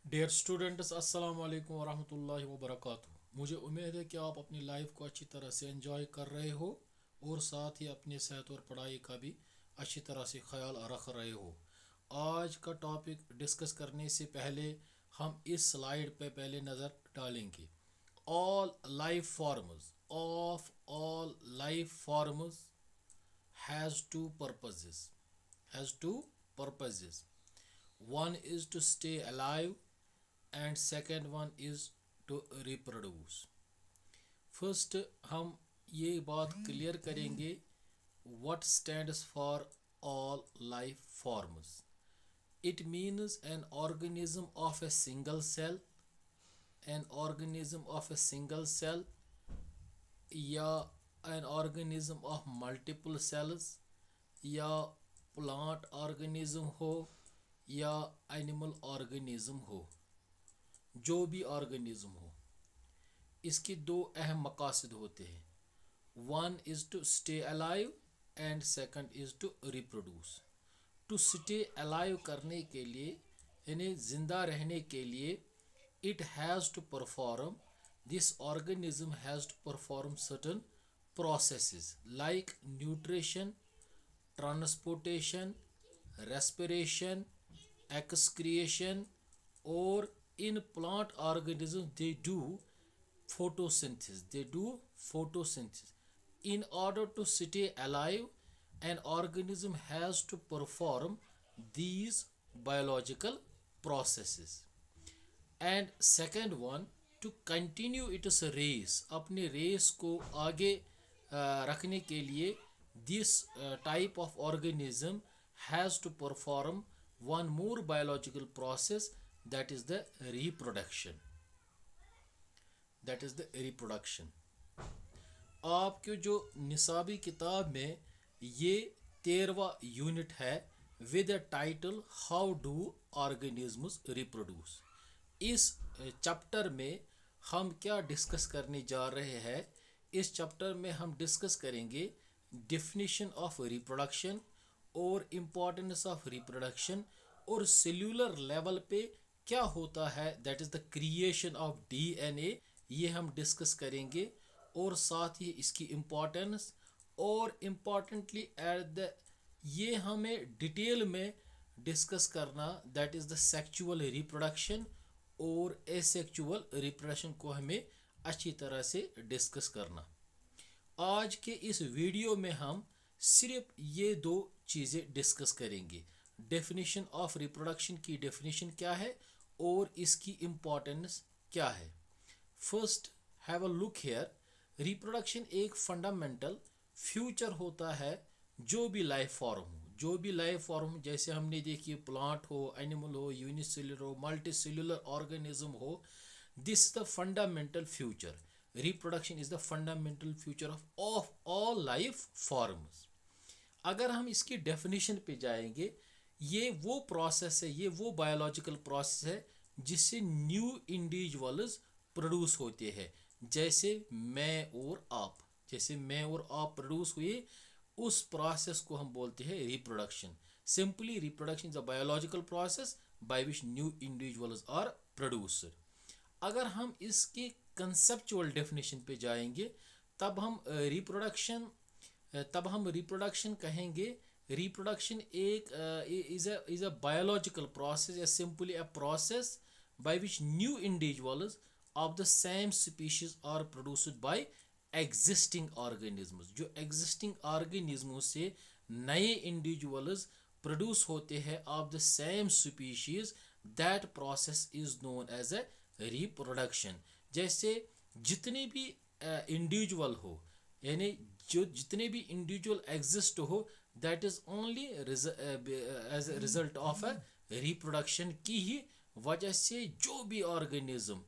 Dear students, अस्सलाम वालेकुम वरहमतुल्लाहि वबरकातुहू। मुझे उम्मीद है कि आप अपनी लाइफ को अच्छी तरह से एंजॉय कर रहे हो और साथ ही अपनी सेहत और पढ़ाई का भी अच्छी तरह से ख्याल रख रहे हो। आज का टॉपिक डिस्कस करने से पहले हम इस स्लाइड पे पहले नज़र डालेंगे। All life forms of all life forms has to purposes has to purposes. One is to stay alive and second one is to reproduce. First हम ये बात क्लियर करेंगे what stands for all life forms. It means an organism of a single cell, an organism of a single cell या an organism of multiple cells या plant organism हो या animal organism हो, जो भी ऑर्गेनिज्म हो। इसके दो अहम मकासद होते हैं। One is to stay alive and second is to reproduce. To stay alive करने के लिए यानी ज़िंदा रहने के लिए it has to perform this organism has to perform certain processes like nutrition, transportation, respiration, excretion, or in plant organisms they do photosynthesis. In order to stay alive, an organism has to perform these biological processes. And second one, to continue its race, अपने race को आगे रखने के लिए this type of organism has to perform one more biological process, that is the reproduction. आपके जो निसाबी किताब में ये 13वां यूनिट है with title how do organisms reproduce. इस चैप्टर में हम क्या डिस्कस करने जा रहे हैं? इस चैप्टर में हम डिस्कस करेंगे डेफिनेशन ऑफ रिप्रोडक्शन और इम्पोर्टेंस ऑफ रिप्रोडक्शन और सेल्यूलर लेवल पे क्या होता है, that is the creation of DNA, ये हम डिस्कस करेंगे। और साथ ही इसकी इम्पोर्टेंस और इम्पॉर्टेंटली एट द ये हमें डिटेल में डिस्कस करना, that is the sexual reproduction और एसेक्चुअल रिप्रोडक्शन को हमें अच्छी तरह से डिस्कस करना। आज के इस वीडियो में हम सिर्फ ये दो चीज़ें डिस्कस करेंगे। डेफिनेशन ऑफ रिप्रोडक्शन की डेफिनेशन क्या है और इसकी इम्पोर्टेंस क्या है। First have a look here. Reproduction एक फंडामेंटल फ्यूचर होता है जो भी लाइफ फॉर्म जैसे हमने देखी प्लांट हो, एनिमल हो, यूनिसेलुलर हो, मल्टीसेलुलर ऑर्गेनिज्म हो, this is the fundamental future. Reproduction is the fundamental future of all life forms. अगर हम इसकी डेफिनेशन पे जाएंगे, ये वो प्रोसेस है, ये वो बायोलॉजिकल प्रोसेस है जिससे न्यू इंडिविजुअल्स प्रोड्यूस होते हैं। जैसे मैं और आप प्रोड्यूस हुए, उस प्रोसेस को हम बोलते हैं reproduction. Simply reproduction is a biological process by which new individuals are produced. अगर हम इसके कंसेप्चुअल डेफिनेशन पे जाएंगे तब हम रिप्रोडक्शन कहेंगे। रिप्रोडक्शन एक इज अ बायोलॉजिकल प्रोसेस या simply a process by which new individuals of the same species are produced by existing organisms. जो एग्जिस्टिंग ऑर्गेनिज्मों से नए इंडिविजुअल्स प्रोड्यूस होते हैं of the same species, that process is known as a reproduction. जैसे जितने भी इंडिविजुअल हो, यानी जो जितने भी इंडिविजुअल एग्जिस्ट हो, that is only as a result of a reproduction की ही वजह से जो भी ऑर्गेनिज्म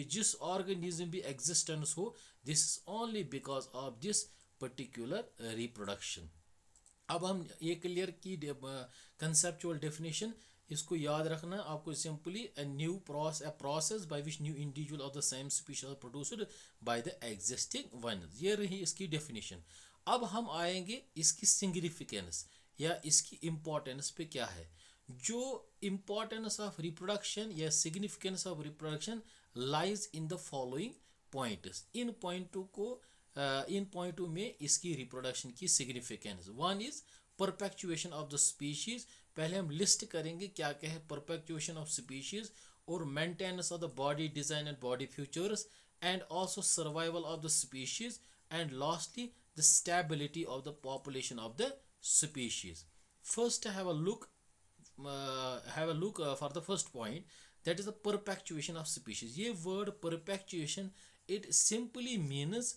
जिस ऑर्गेनिज्म भी एग्जिस्टेंस हो, this is only because of this particular reproduction. अब हम ये क्लियर की कंसेप्चुअल डेफिनेशन, इसको याद रखना आपको। Simply a process by which new individual of the same species are produced by the existing one. ये रही इसकी डेफिनेशन। अब हम आएंगे इसकी सिग्निफिकेंस या इसकी इम्पोर्टेंस पे क्या है। जो इम्पोर्टेंस ऑफ रिप्रोडक्शन या significance of reproduction lies in the following points. इन पॉइंटों में इसकी रिप्रोडक्शन की significance. One is perpetuation of the species. पहले हम लिस्ट करेंगे क्या क्या है परपेचुएशन ऑफ स्पीशीज और maintenance of the body design and body features and also survival of the species and lastly the stability of the population of the species. First have a look for the first point, that is the perpetuation of species. ये word perpetuation, it simply means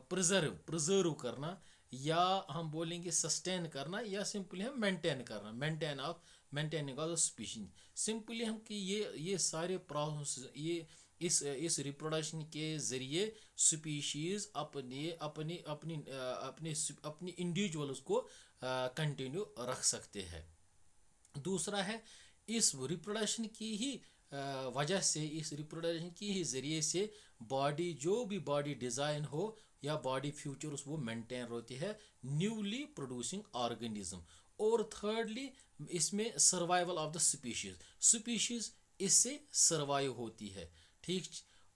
preserve करना, या हम बोलेंगे sustain करना, या simply हम maintain करना, maintaining of the species. Simply हम कि ये सारे प्रोसेस, ये इस रिप्रोडक्शन के ज़रिए स्पीशीज़ अपनी इंडिविजुअल्स को कंटिन्यू रख सकते हैं। दूसरा है इस रिप्रोडक्शन की ही वजह से, इस रिप्रोडक्शन की ही ज़रिए से बॉडी, जो भी बॉडी डिज़ाइन हो या बॉडी फ्यूचर्स, वो मेंटेन रहती है न्यूली प्रोड्यूसिंग ऑर्गेनिज्म। और थर्डली इसमें सर्वाइवल ऑफ द स्पीशीज़ इससे सर्वाइव होती है, ठीक।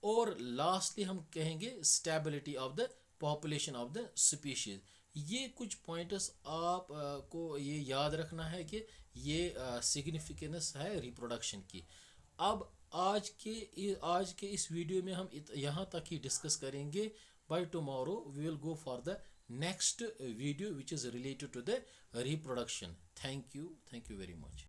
और लास्टली हम कहेंगे stability of the population of the species. ये कुछ पॉइंट्स आप को ये याद रखना है कि ये सिग्निफिकेंस है रिप्रोडक्शन की। अब आज के इस वीडियो में हम यहाँ तक ही डिस्कस करेंगे। By tomorrow we will go for the next video which is related to the reproduction. Thank you very much.